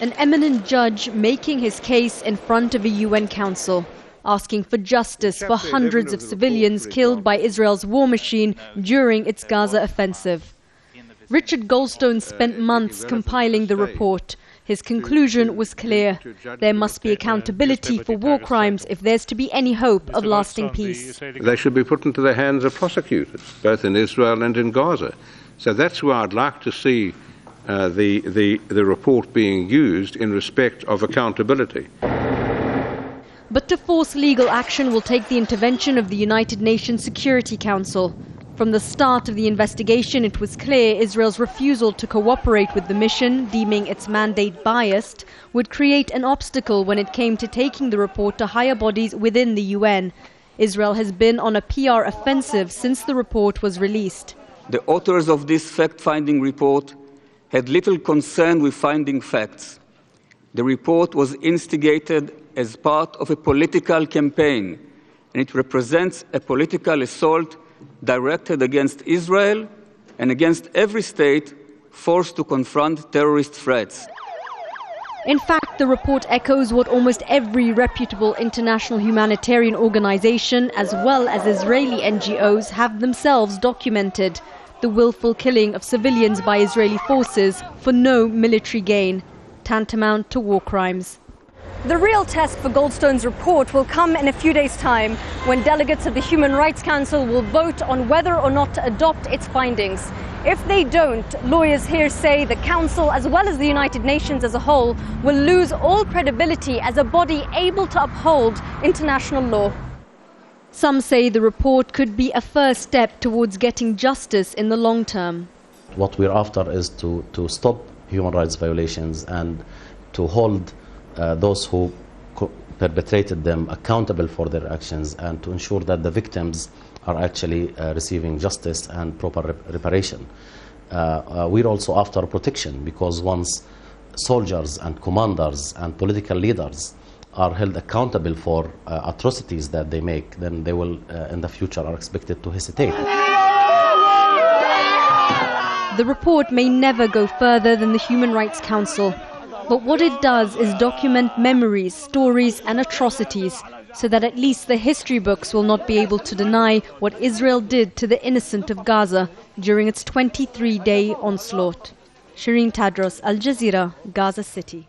An eminent judge making his case in front of a UN council, asking for justice for hundreds of civilians killed by Israel's war machine during its Gaza offensive. Richard Goldstone spent months compiling the report. His conclusion was clear. There must be accountability for war crimes if there's to be any hope of lasting peace. They should be put into the hands of prosecutors, both in Israel and in Gaza. So that's where I'd like to see the report being used in respect of accountability. But to force legal action will take the intervention of the United Nations Security Council. From the start of the investigation, it was clear Israel's refusal to cooperate with the mission, deeming its mandate biased, would create an obstacle when it came to taking the report to higher bodies within the UN. Israel has been on a PR offensive since the report was released. The authors of this fact-finding report had little concern with finding facts. The report was instigated as part of a political campaign, and it represents a political assault directed against Israel and against every state forced to confront terrorist threats. In fact, the report echoes what almost every reputable international humanitarian organization, as well as Israeli NGOs, have themselves documented: the willful killing of civilians by Israeli forces for no military gain, tantamount to war crimes. The real test for Goldstone's report will come in a few days' time, when delegates of the Human Rights Council will vote on whether or not to adopt its findings. If they don't, lawyers here say the Council, as well as the United Nations as a whole, will lose all credibility as a body able to uphold international law. Some say the report could be a first step towards getting justice in the long term. What we're after is to stop human rights violations and to hold those who perpetrated them accountable for their actions, and to ensure that the victims are actually receiving justice and proper reparation. We're also after protection, because once soldiers and commanders and political leaders are held accountable for atrocities that they make, then they will in the future are expected to hesitate. The report may never go further than the Human Rights Council. But what it does is document memories, stories and atrocities, so that at least the history books will not be able to deny what Israel did to the innocent of Gaza during its 23-day onslaught. Sherine Tadros, Al Jazeera, Gaza City.